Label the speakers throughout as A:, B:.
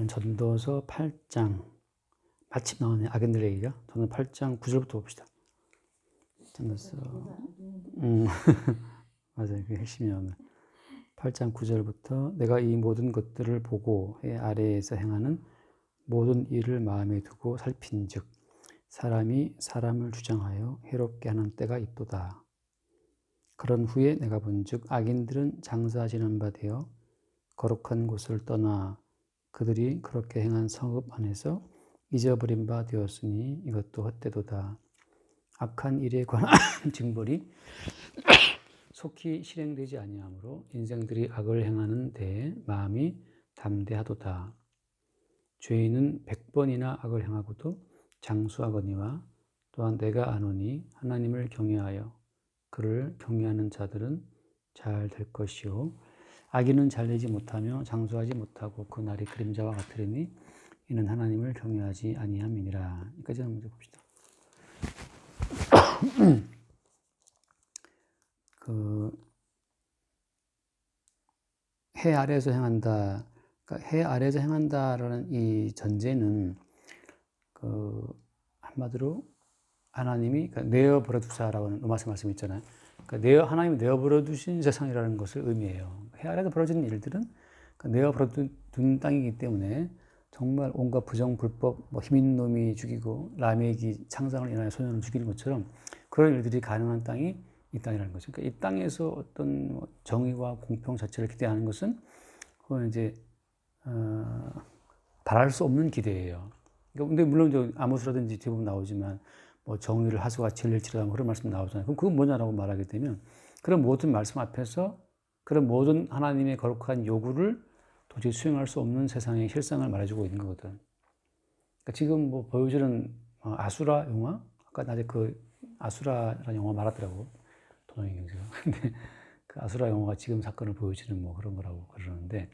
A: 전도서 8장 마침 나오네. 악인들 얘기가. 저는 8장 9절부터 봅시다. 전도서 맞아요. 그게 핵심이야 오늘. 8장 9절부터 내가 이 모든 것들을 보고 해 아래에서 행하는 모든 일을 마음에 두고 살핀즉 사람이 사람을 주장하여 해롭게 하는 때가 있도다. 그런 후에 내가 본즉 악인들은 장사지는 바 되어 거룩한 곳을 떠나 그들이 그렇게 행한 성읍 안에서 잊어버린 바 되었으니 이것도 헛되도다. 악한 일에 관한 징벌이 속히 실행되지 아니하므로 인생들이 악을 행하는 데에 마음이 담대하도다. 죄인은 100번이나 악을 행하고도 장수하거니와 또한 내가 아노니 하나님을 경외하여 그를 경외하는 자들은 잘 될 것이요 악인은 잘되지 못하며 장수하지 못하고 그 날이 그림자와 같으리니 이는 하나님을 경외하지 아니함이니라. 여기까지 한번 먼저 봅시다. 해 아래에서 행한다. 그러니까 해 아래에서 행한다라는 이 전제는 한마디로 하나님이 내어버려 두사라는 로마서 말씀 있잖아요. 그러니까 하나님이 내어버려 두신 세상이라는 것을 의미해요. 해 아래에서 벌어지는 일들은 내어버려 둔 땅이기 때문에 정말 온갖 부정, 불법, 힘 있는 놈이 죽이고 라멕이 창상을 인하여 소년을 죽이는 것처럼 그런 일들이 가능한 땅이 이 땅이라는 거죠. 그러니까 이 땅에서 어떤 정의와 공평 자체를 기대하는 것은 그건 이제 바랄 수 없는 기대예요. 근데 물론 아모스라든지 대부분 나오지만 뭐 정의를 하수가 진릴지라도 그런 말씀 나오잖아요. 그럼 그건 뭐냐라고 말하게 되면 그런 모든 말씀 앞에서 그런 모든 하나님의 거룩한 요구를 도저히 수행할 수 없는 세상의 실상을 말해주고 있는 거거든. 그러니까 지금 뭐 보여주는 아수라 영화, 아까 낮에 그 아수라라는 영화 말하더라고 도노이 경제가. 근데 그 아수라 영화가 지금 사건을 보여주는 뭐 그런 거라고 그러는데,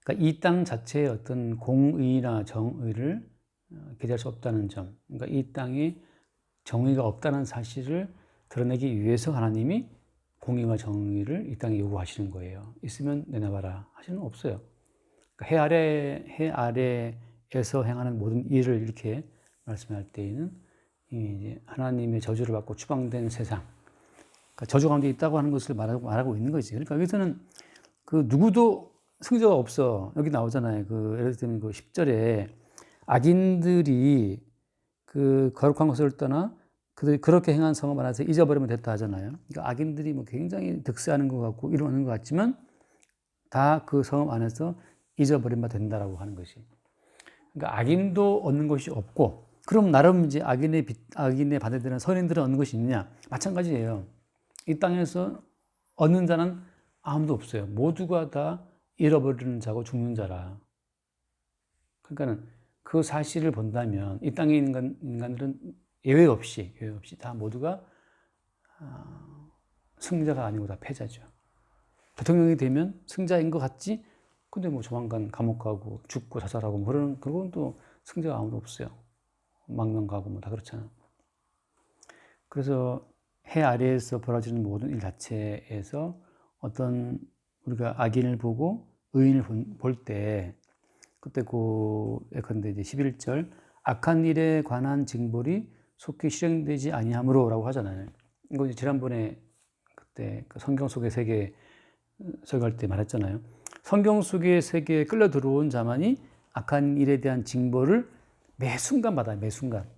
A: 그러니까 이 땅 자체의 어떤 공의나 정의를 기대할 수 없다는 점, 그러니까 이 땅에 정의가 없다는 사실을 드러내기 위해서 하나님이 공의와 정의를 이 땅에 요구하시는 거예요. 있으면 내놔봐라 하시는 건 없어요. 그러니까 해 아래에서 행하는 모든 일을 이렇게 말씀할 때에는 이제 하나님의 저주를 받고 추방된 세상, 그러니까 저주 가운데 있다고 하는 것을 말하고 있는 거지. 그러니까 여기서는 그 누구도 승자가 없어. 여기 나오잖아요. 예를 들면 10절에 악인들이 그 거룩한 것을 떠나 그들이 그렇게 행한 성읍 안에서 잊어버리면 됐다 하잖아요. 그러니까 악인들이 뭐 굉장히 득세하는 것 같고 이루는 것 같지만 다 그 성읍 안에서 잊어버리면 된다라고 하는 것이. 그러니까 악인도 얻는 것이 없고, 그럼 나름 이제 악인의 반대되는 선인들은 얻는 것이 있느냐? 마찬가지예요. 이 땅에서 얻는 자는 아무도 없어요. 모두가 다 잃어버리는 자고 죽는 자라. 그러니까는 그 사실을 본다면 이 땅에 있는 인간들은 예외 없이 다 모두가 승자가 아니고 다 패자죠. 대통령이 되면 승자인 것 같지? 근데 뭐 조만간 감옥 가고 죽고 자살하고 뭐 그건 또 승자가 아무도 없어요. 망명 가고 뭐 다 그렇잖아. 그래서 해 아래에서 벌어지는 모든 일 자체에서 어떤 우리가 악인을 보고 의인을 볼 때 그때 예컨대 이제 11절 악한 일에 관한 징벌이 속히 실행되지 아니하므로라고 하잖아요. 이거 이제 지난번에 그때 성경 속의 세계 설교할 때 말했잖아요. 성경 속의 세계에 끌려 들어온 자만이 악한 일에 대한 징벌을 매 순간 받아요. 매 순간.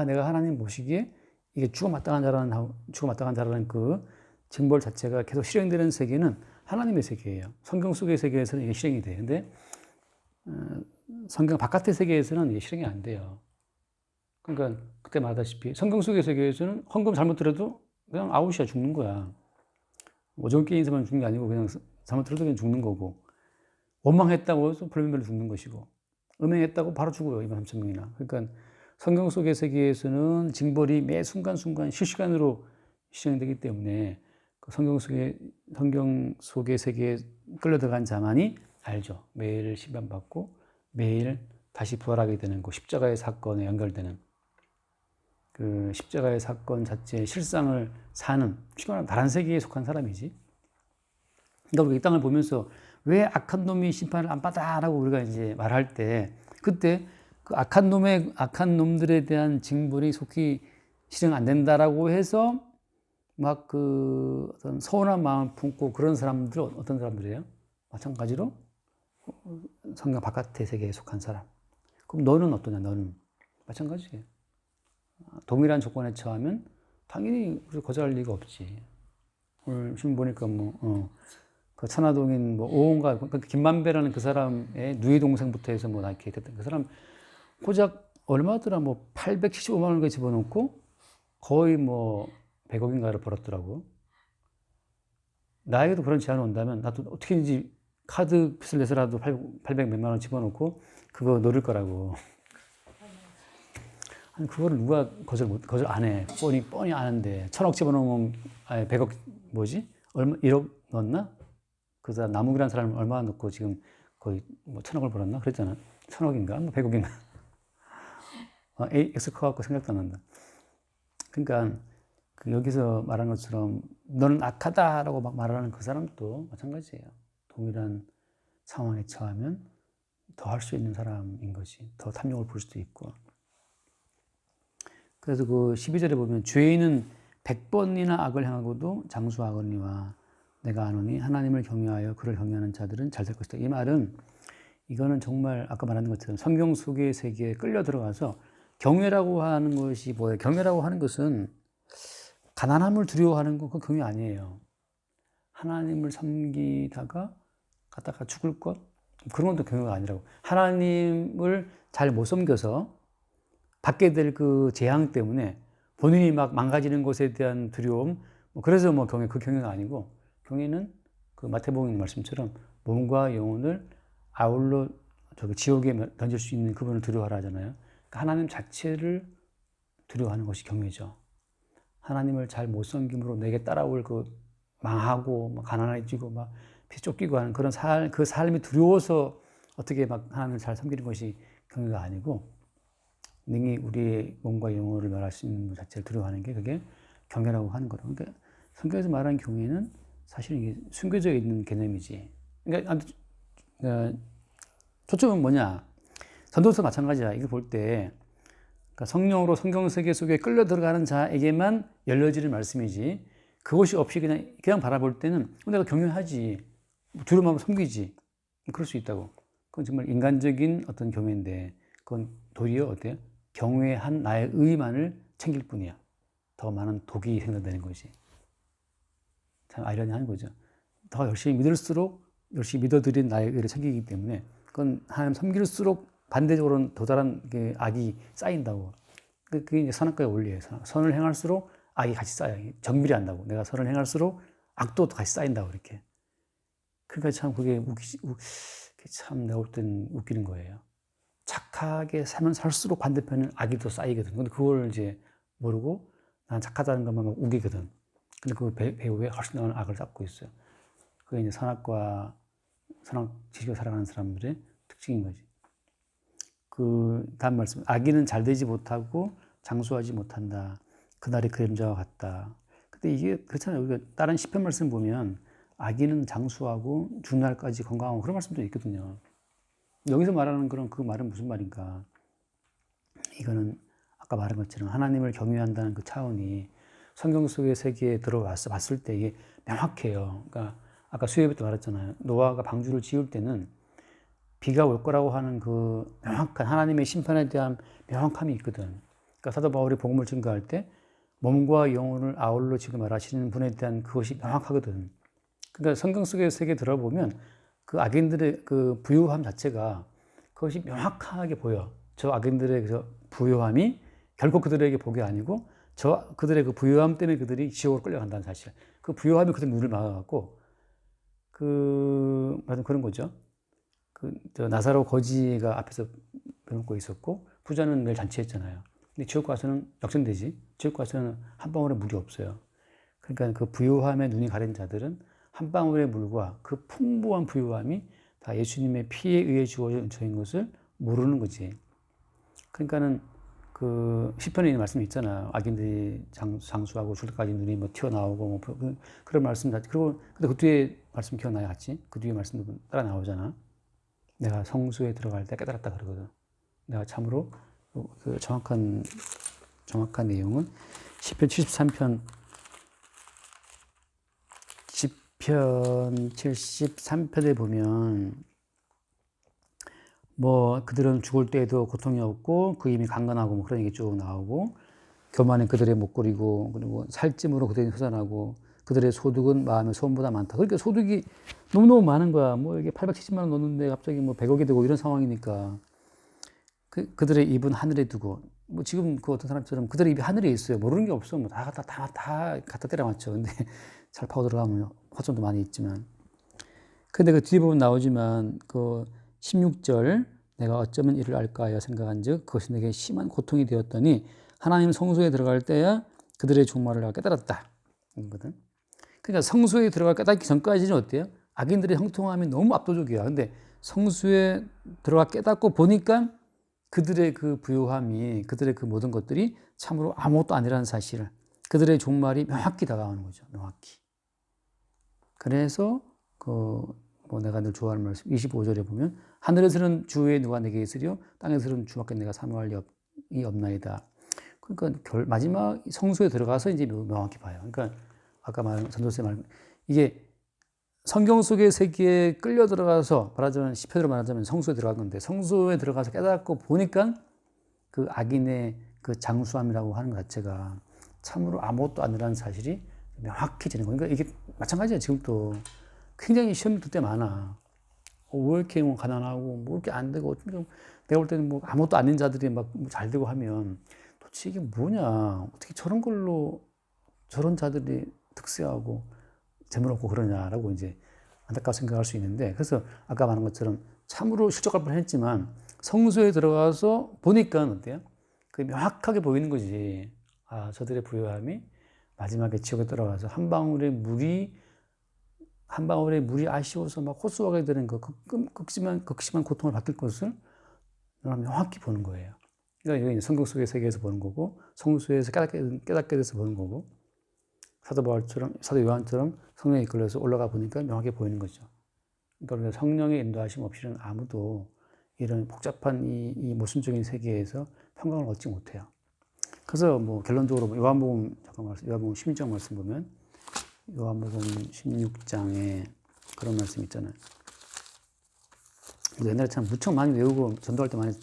A: 내가 하나님 보시기에 이게 죽어 마땅한 자라는 그 징벌 자체가 계속 실행되는 세계는 하나님의 세계예요. 성경 속의 세계에서는 이게 실행이 돼요. 근데 성경 바깥의 세계에서는 이게 실행이 안 돼요. 그러니까 그때 말하다시피 성경 속의 세계에서는 헌금 잘못 들어도 그냥 아웃이야, 죽는 거야. 오종 깨인 사람은 죽는 게 아니고 그냥 잘못 들어도 그냥 죽는 거고, 원망했다고 해서 불면별로 죽는 것이고, 음행했다고 바로 죽어요. 2만 3천 명이나. 그러니까 성경 속의 세계에서는 징벌이 매 순간순간 실시간으로 실행되기 때문에 성경 속의 세계에 끌려들어간 자만이 알죠. 매일 심판받고 매일 다시 부활하게 되는 그 십자가의 사건에 연결되는 그 십자가의 사건 자체의 실상을 사는, 쉽게 말하면 다른 세계에 속한 사람이지. 그러니까 우리가 이 땅을 보면서 왜 악한 놈이 심판을 안 받아라고 우리가 이제 말할 때, 그때 그 악한 놈들에 대한 징벌이 속히 실행 안 된다라고 해서 막 그 어떤 서운한 마음을 품고 그런 사람들 어떤 사람들이에요? 마찬가지로 성경 바깥의 세계에 속한 사람. 그럼 너는 어떠냐? 너는 마찬가지예요. 동일한 조건에 처하면 당연히 거절할 리가 없지. 오늘 지금 보니까 그 천화동인 오온과 그 김만배라는 그 사람의 누이 동생부터 해서 이렇게 됐던 그 사람 고작 얼마더라 875만 원을 집어넣고 거의 100억인가를 벌었더라고. 나에게도 그런 제안이 온다면 나도 어떻게든지 카드 빚을 내서라도 800 몇만 원 집어넣고 그거 노릴 거라고. 아니 그거를 누가 거절 안 해. 뻔히 아는데 1000억 집어넣으면 100억 얼마 1억 넣었나? 그 사람 남욱이라는 사람은 얼마 넣고 지금 거의 1000억을 벌었나? 그랬잖아. 1000억인가? 100억인가? X 커갖고 생각도 안 난다. 그러니까 여기서 말한 것처럼 너는 악하다라고 막 말하는 그 사람도 마찬가지예요. 동일한 상황에 처하면 더 할 수 있는 사람인 거지. 더 탐욕을 부릴 수도 있고. 그래서 그 12절에 보면 죄인은 100번이나 악을 행하고도 장수하거니와 내가 아노니 하나님을 경외하여 그를 경외하는 자들은 잘 될 것이다. 이 말은 이거는 정말 아까 말한 것처럼 성경 속의 세계에 끌려 들어가서 경외라고 하는 것이 뭐예요? 경외라고 하는 것은 가난함을 두려워하는 건 그 경외 아니에요. 하나님을 섬기다가 갔다가 죽을 것? 그런 것도 경외가 아니라고. 하나님을 잘 못 섬겨서 받게 될 그 재앙 때문에 본인이 막 망가지는 것에 대한 두려움, 그래서 그 경외가 아니고, 경외는 그 마태복음 말씀처럼 몸과 영혼을 아울러 지옥에 던질 수 있는 그분을 두려워하라 하잖아요. 그러니까 하나님 자체를 두려워하는 것이 경외죠. 하나님을 잘 못 섬김으로 내게 따라올 그 망하고 가난해지고 피 쫓기고 하는 그런 그 삶이 두려워서 어떻게 하나님을 잘 섬기는 것이 경외가 아니고, 능히 우리의 몸과 영혼을 멸할 수 있는 것 자체를 두려워하는 게 그게 경외라고 하는 거로. 그러니까 성경에서 말하는 경외는 사실은 이게 숨겨져 있는 개념이지. 그러니까 초점은 뭐냐? 전도서 마찬가지야. 이거 볼 때 그러니까 성령으로 성경 세계 속에 끌려 들어가는 자에게만 열려지는 말씀이지. 그것이 없이 그냥 바라볼 때는 내가 경외하지, 두려움하면 섬기지. 그럴 수 있다고. 그건 정말 인간적인 어떤 경외인데, 그건 도리어 어때요? 경외한 나의 의만을 챙길 뿐이야. 더 많은 독이 생산되는 것이. 참 아이러니한 거죠. 더 열심히 믿을수록 열심히 믿어드린 나의 의를 챙기기 때문에 그건 하나님 섬길수록 반대적으로는 더 다른 악이 쌓인다고. 그게 이제 선악과의 원리예요. 선을 행할수록 악이 같이 쌓여요. 정비례한다고. 내가 선을 행할수록 악도 같이 쌓인다고 이렇게. 그러니까 참 그게 참 내가 볼 땐 웃기는 거예요. 착하게 살면 살수록 반대편은 악이 더 쌓이거든. 근데 그걸 이제 모르고 난 착하다는 것만 우기거든. 근데 그 배후에 훨씬 더 악을 쌓고 있어요. 그게 이제 선악 지식을 살아가는 사람들의 특징인 거지. 그 다음 말씀, 악인은 잘 되지 못하고 장수하지 못한다. 그날이 그림자와 같다. 근데 이게 그렇잖아요. 우리가 다른 시편 말씀 보면 악인은 장수하고 죽는 날까지 건강하고 그런 말씀도 있거든요. 여기서 말하는 그 말은 무슨 말인가? 이거는 아까 말한 것처럼 하나님을 경외한다는 그 차원이 성경 속의 세계에 들어와서 봤을 때 이게 명확해요. 그러니까 아까 수요일 때 말했잖아요. 노아가 방주를 지을 때는 비가 올 거라고 하는 그 명확한 하나님의 심판에 대한 명확함이 있거든. 그러니까 사도 바울이 복음을 증거할 때 몸과 영혼을 아울러 지금 말하시는 분에 대한 그것이 명확하거든. 그러니까 성경 속의 세계에 들어보면 그 악인들의 그 부유함 자체가 그것이 명확하게 보여. 저 악인들의 그 부유함이 결국 그들에게 복이 아니고 그들의 그 부유함 때문에 그들이 지옥으로 끌려간다는 사실. 그 부유함이 그들 눈을 막아갖고 그런 거죠. 나사로 거지가 앞에서 배놓고 있었고 부자는 늘 잔치했잖아요. 근데 지옥 가서는 역전되지. 지옥 가서는 한 방울의 물이 없어요. 그러니까 그 부유함에 눈이 가린 자들은 한 방울의 물과 그 풍부한 부유함이 다 예수님의 피에 의해 주어진 것을 모르는 거지. 그러니까는 그 시편에 있는 말씀이 있잖아. 악인들이 장수하고 죽을 때까지 눈이 튀어나오고 그런 말씀. 그리고 근데 그 뒤에 말씀 기억나요, 같이? 그 뒤에 말씀도 따라 나오잖아. 내가 성소에 들어갈 때 깨달았다 그러거든. 내가 참으로 그 정확한 내용은 시편 73편에 보면 뭐 그들은 죽을 때에도 고통이 없고 그 힘이 강건하고 뭐 그런 얘기 쭉 나오고 교만은 그들의 목걸이고 그리고 살찜으로 그들이 허전하고 그들의 소득은 마음의 소원보다 많다. 그러니까 소득이 너무너무 많은 거야. 뭐 이게 870만 원 넣는데 갑자기 뭐 100억이 되고 이런 상황이니까 그들의 입은 하늘에 두고 뭐 지금 그 어떤 사람처럼 그들의 입이 하늘에 있어요. 모르는 게 없어. 뭐 다 갖다 때려 맞죠. 근데 잘 파고 들어가면 허점도 많이 있지만. 근데 그 뒤에 보면 나오지만 그 16절 내가 어쩌면 이를 알까 하여 생각한즉 그것이 내게 심한 고통이 되었더니 하나님 성소에 들어갈 때야 그들의 종말을 내가 깨달았다. 이거거든. 그러니까 성소에 들어가 깨닫기 전까지는 어때요? 악인들의 형통함이 너무 압도적이야. 근데 성소에 들어가 깨닫고 보니까 그들의 그 부요함이 그들의 그 모든 것들이 참으로 아무것도 아니라는 사실을 그들의 종말이 명확히 다가오는 거죠. 명확히. 그래서 뭐 내가 늘 좋아하는 말씀 25절에 보면 하늘에서는 주 외에 누가 내게 있으리요 땅에서는 주밖에 내가 사모할 이 없나이다. 그러니까 마지막 성소에 들어가서 이제 명확히 봐요. 그러니까 아까 말한 전도세 말 이게 성경 속의 세계에 끌려 들어가서 말하자면 시편으로 말하자면 성소에 들어간 건데 성소에 들어가서 깨닫고 보니까 그 악인의 그 장수함이라고 하는 것 자체가 참으로 아무것도 아니라는 사실이 명확해지는 거예요. 그러니까 이게 마찬가지야. 지금도 굉장히 시험 들 때 많아. 왜 이렇게 뭐 가난하고 뭐 이렇게 안 되고 내가 볼 때는 뭐 아무것도 아닌 자들이 막 잘 되고 하면 도대체 이게 뭐냐? 어떻게 저런 걸로 저런 자들이 득세하고 재물 없고 그러냐라고 이제 안타깝게 생각할 수 있는데 그래서 아까 말한 것처럼 참으로 실족할 뻔했지만 성소에 들어가서 보니까 어때요? 그게 명확하게 보이는 거지. 아, 저들의 부요함이 마지막에 지옥에 들어가서 한 방울의 물이 아쉬워서 막 호소하게 되는 그 극심한 고통을 받을 것을 명확히 보는 거예요. 그러니까 이게 성경 속의 세계에서 보는 거고 성소에서 깨닫게 돼서 보는 거고 사도 요한처럼 성령에 이끌려서 올라가 보니까 명확히 보이는 거죠. 그러니까 성령의 인도하심 없이는 아무도 이런 복잡한 이 모순적인 세계에서 평강을 얻지 못해요. 그래서 뭐 결론적으로 요한복음 16장 말씀 보면 요한복음 16장에 그런 말씀 있잖아요. 옛날에 참 무척 많이 외우고 전도할 때 많이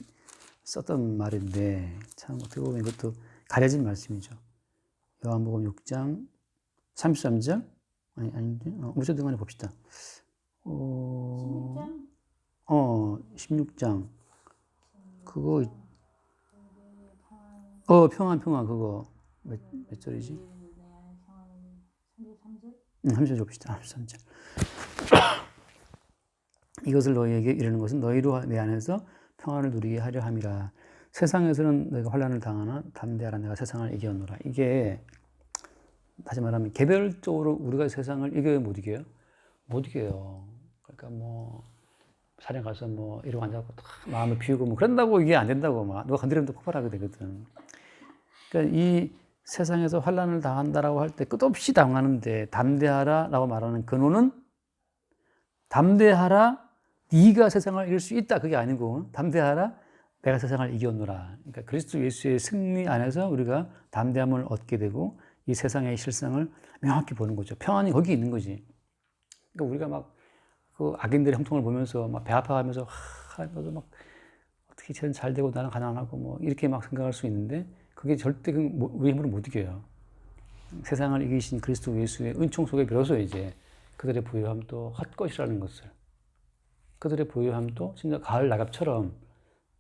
A: 썼던 말인데 참 어떻게 보면 이것도 가려진 말씀이죠. 요한복음 6장 33절? 아닌데? 어쨌든 간에 봅시다. 16장. 그거, 평안, 그거. 몇 절이지? 33절 봅시다. 33절. 이것을 너희에게 이르는 것은 너희로 내 안에서 평안을 누리게 하려 함이라. 세상에서는 너희가 환난을 당하나 담대하라 내가 세상을 이겼노라. 이게 다시 말하면 개별적으로 우리가 세상을 이겨요, 못 이겨요? 못 이겨요. 그러니까 뭐 산에 가서 뭐 이러고 앉아서 마음을 비우고 뭐 그런다고 이게 안 된다고 막 누가 건드리면 또 폭발하게 되거든. 그러니까 이 세상에서 환난을 당한다라고 할 때 끝없이 당하는데 담대하라라고 말하는 근원은 담대하라 네가 세상을 이길 수 있다 그게 아니고 담대하라 내가 세상을 이겼노라. 그러니까 그리스도 예수의 승리 안에서 우리가 담대함을 얻게 되고 이 세상의 실상을 명확히 보는 거죠. 평안이 거기 있는 거지. 그러니까 우리가 막 그 악인들의 형통을 보면서 막 배 아파하면서 너도 막 어떻게 쟤는 잘 되고 나는 가난하고 뭐 이렇게 막 생각할 수 있는데 그게 절대 우리 힘으로 못 이겨요. 세상을 이기신 그리스도 예수의 은총 속에 비로소 이제 그들의 부요함도 헛것이라는 것을 그들의 부요함도 진짜 가을 낙엽처럼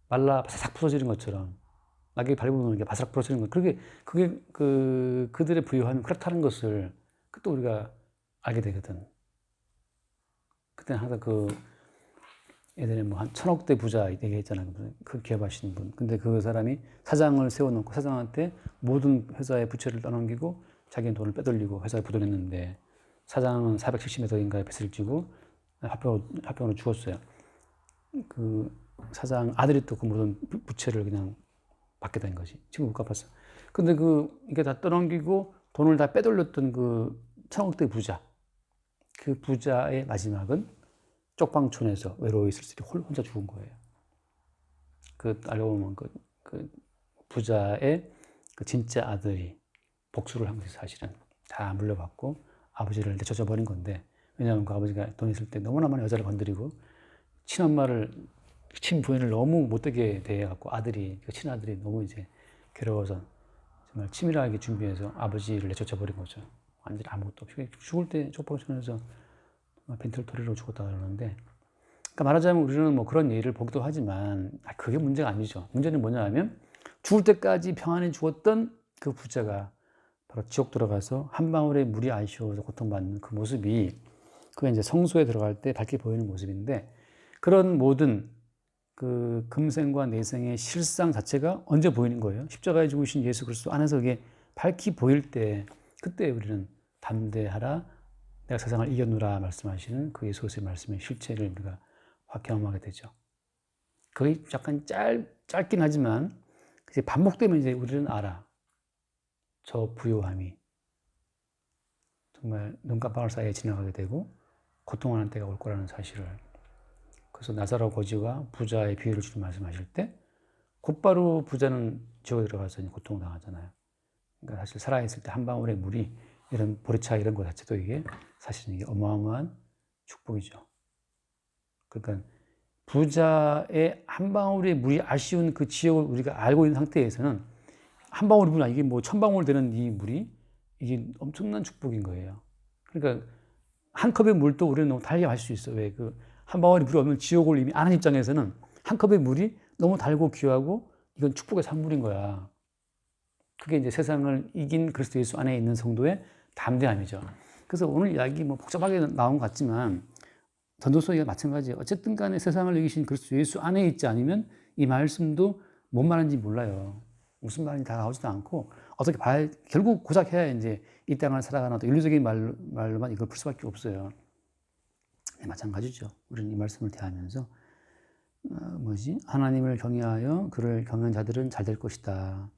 A: 말라 바삭 부서지는 것처럼 낙엽이 밟으면 이게 바삭 부러지는 것 그게 그들의 부요함이 그렇다는 것을 또 우리가 알게 되거든. 그때는 항상 예전에 뭐 한 1000억대 부자 얘기했잖아요. 그 기업하시는 분. 근데 그 사람이 사장을 세워놓고 사장한테 모든 회사의 부채를 떠넘기고 자기는 돈을 빼돌리고 회사에 부도냈는데 사장은 470m인가의 빚을 지고 화병으로 죽었어요. 그 사장 아들이 또 그 모든 부채를 그냥 받게 된 거지. 지금 못 갚았어. 근데 이게 다 떠넘기고 돈을 다 빼돌렸던 그 1000억대 부자. 그 부자의 마지막은 쪽방촌에서 외로워 있을 때 혼자 죽은 거예요. 그 알고 보면 그 부자의 그 진짜 아들이 복수를 한 거지 사실은. 다 물려받고 아버지를 내쫓아 버린 건데, 왜냐하면 그 아버지가 돈 있을 때 너무나 많은 여자를 건드리고 친엄마를, 친부인을 너무 못되게 대해갖고 아들이, 그 친아들이 너무 이제 괴로워서 정말 치밀하게 준비해서 아버지를 내쫓아 버린 거죠. 완전히 아무것도 없이 죽을 때 쪽방촌에서 벤틀토리로 죽었다 그러는데, 그러니까 말하자면 우리는 뭐 그런 예를 보기도 하지만 그게 문제가 아니죠. 문제는 뭐냐 하면 죽을 때까지 평안히 죽었던 그 부자가 바로 지옥 들어가서 한 방울의 물이 아쉬워서 고통받는 그 모습이, 그게 이제 성소에 들어갈 때 밝게 보이는 모습인데, 그런 모든 그 금생과 내생의 실상 자체가 언제 보이는 거예요? 십자가에 죽으신 예수 그리스도 안에서 그게 밝히 보일 때, 그때 우리는 담대하라 내가 세상을 이겼노라 말씀하시는 그 예수 그리스도의 말씀의 실체를 우리가 확 경험하게 되죠. 그게 약간 짧긴 하지만 이제 반복되면 이제 우리는 알아. 저 부요함이 정말 눈 깜빡할 사이에 지나가게 되고 고통하는 때가 올 거라는 사실을. 그래서 나사로 거지와 부자의 비유를 주로 말씀하실 때 곧바로 부자는 지옥에 들어가서 고통을 당하잖아요. 그러니까 사실 살아있을 때 한 방울의 물이, 이런 보리차 이런 것 자체도 이게 사실은 이게 어마어마한 축복이죠. 그러니까 부자의 한 방울의 물이 아쉬운 그 지옥을 우리가 알고 있는 상태에서는 한 방울이 물이, 이게 뭐 천 방울 되는 이 물이 이게 엄청난 축복인 거예요. 그러니까 한 컵의 물도 우리는 너무 달게 마실 수 있어. 왜? 그 한 방울이 물이 없는 지옥을 이미 아는 입장에서는 한 컵의 물이 너무 달고 귀하고 이건 축복의 산물인 거야. 그게 이제 세상을 이긴 그리스도 예수 안에 있는 성도의 담대함이죠. 그래서 오늘 이야기 뭐 복잡하게 나온 것 같지만 전도서가 마찬가지예요. 어쨌든 간에 세상을 이기신 그리스도 예수 안에 있지 않으면 이 말씀도 뭔 말인지 몰라요. 무슨 말인지 다 나오지도 않고 어떻게 봐야, 결국 고작 해야 이제 이 땅을 살아가나, 또 윤리적인 말로만 이걸 풀 수밖에 없어요. 네, 마찬가지죠. 우리는 이 말씀을 대하면서 하나님을 경외하여 그를 경외하는 자들은 잘 될 것이다.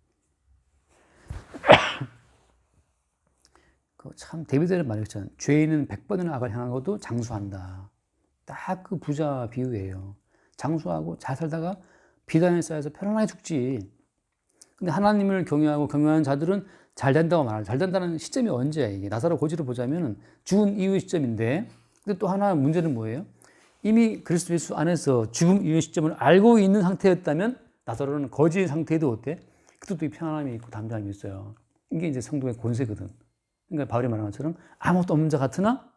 A: 참 데비드는 말했잖아요. 죄인은 100번이나 악을 향하고도 장수한다. 딱 그 부자 비유예요. 장수하고 잘 살다가 비단에 쌓여서 편안하게 죽지. 근데 하나님을 경외하고 경외하는 자들은 잘 된다고 말하죠. 잘 된다는 시점이 언제야, 이게? 나사로 고지를 보자면 죽은 이후의 시점인데, 근데 또 하나 문제는 뭐예요? 이미 그리스도 예수 안에서 죽음 이후의 시점을 알고 있는 상태였다면 나사로는 거지의 상태에도 어때? 그때도 이 편안함이 있고 담대함이 있어요. 이게 이제 성도의 권세거든. 그러니까 바울이 말한 것처럼 아무것도 없는 자 같으나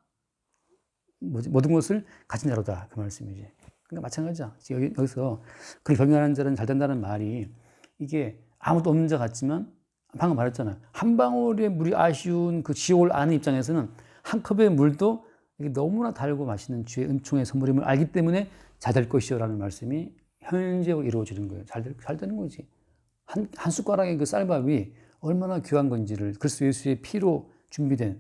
A: 모든 것을 가진 자로다, 그 말씀이지. 그러니까 마찬가지야. 여기서 그 경외하는 자는 잘 된다는 말이, 이게 아무것도 없는 자 같지만 방금 말했잖아요. 한 방울의 물이 아쉬운 그 지옥을 아는 입장에서는 한 컵의 물도 이게 너무나 달고 맛있는 주의 은총의 선물임을 알기 때문에 잘 될 것이요라는 말씀이 현재로 이루어지는 거예요. 잘 되는 거지. 한 숟가락의 그 쌀밥이 얼마나 귀한 건지를 그리스도 예수의 피로 준비된,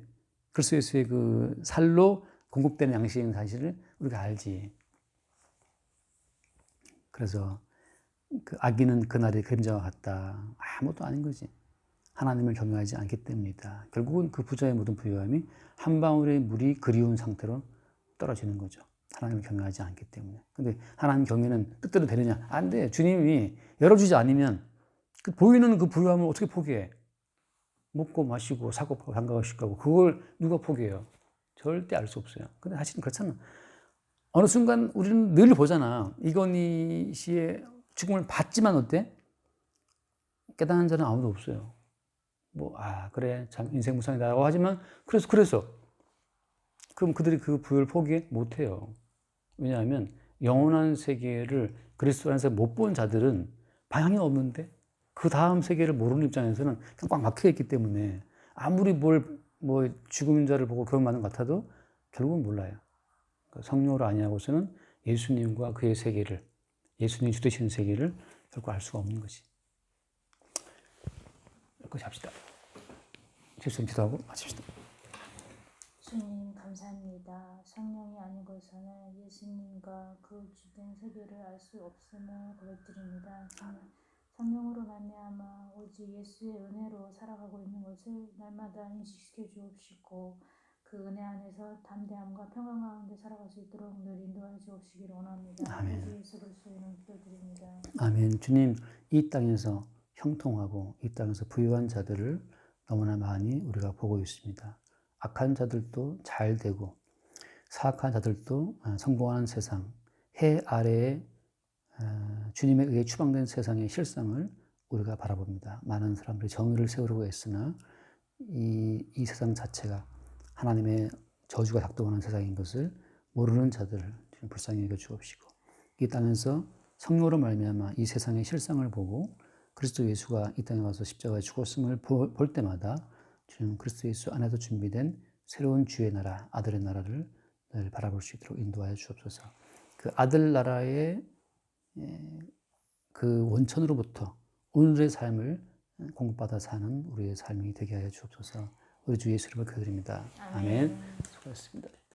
A: 그리스도 예수의 그 살로 공급되는 양식인 사실을 우리가 알지. 그래서 그 아기는 그날의 그림자와 같다. 아무것도 아닌 거지. 하나님을 경외하지 않기 때문이다. 결국은 그 부자의 모든 부유함이 한 방울의 물이 그리운 상태로 떨어지는 거죠. 하나님을 경외하지 않기 때문에. 근데 하나님 경외는 뜻대로 되느냐? 안 돼. 주님이 열어주지 않으면 그 보이는 그 부유함을 어떻게 포기해? 먹고 마시고 사고 파고 장가가실 거고, 그걸 누가 포기해요? 절대 알 수 없어요. 근데 사실은 그렇잖아. 어느 순간 우리는 늘 보잖아. 이건희 씨의 죽음을 봤지만 어때? 깨닫는 자는 아무도 없어요. 그래, 참 인생 무상이다라고 하지만, 그래서 그럼 그들이 그 부유를 포기 못 해요. 왜냐하면 영원한 세계를 그리스도 안에서 못 본 자들은 방향이 없는데, 그 다음 세계를 모르는 입장에서는 그냥 꽉 막혀 있기 때문에 아무리 죽은 자를 보고 경험하는 것 같아도 결국은 몰라요. 성령으로 아니하고서는 예수님과 그의 세계를, 예수님이 주되시는 세계를 결국 알 수가 없는 것이. 여기까지 합시다. 실수는 기도하고 마칩시다.
B: 주님 감사합니다. 성령이 아니고서는 예수님과 그 주된 세계를 알 수 없음을 고백드립니다. 성령으로 말미암아 오직 예수의 은혜로 살아가고 있는 것을 날마다 인식시켜 주옵시고, 그 그 은혜 안에서 담대함과 평강 가운데 살아갈 수 있도록 늘 인도하여 주옵시기를 원합니다.
A: 아멘.
B: 주 예수 그리스도의 이름으로 기도드립니다.
A: 아멘. 주님, 이 땅에서 형통하고 이 땅에서 부유한 자들을 너무나 많이 우리가 보고 있습니다. 악한 자들도 잘 되고 사악한 자들도 성공하는 세상, 해 아래에 주님에 의해 추방된 세상의 실상을 우리가 바라봅니다. 많은 사람들이 정의를 세우려고 했으나 이 세상 자체가 하나님의 저주가 작동하는 세상인 것을 모르는 자들을 불쌍히 여겨 주옵시고, 이 땅에서 성령으로 말미암아 이 세상의 실상을 보고 그리스도 예수가 이 땅에 와서 십자가에 죽었음을 볼 때마다 주님 그리스도 예수 안에서 준비된 새로운 주의 나라, 아들의 나라를 늘 바라볼 수 있도록 인도하여 주옵소서. 그 아들 나라의 그 원천으로부터 오늘의 삶을 공급받아 사는 우리의 삶이 되게 하여 주옵소서. 우리 주 예수 이름으로 기도드립니다. 아멘. 수고하셨습니다.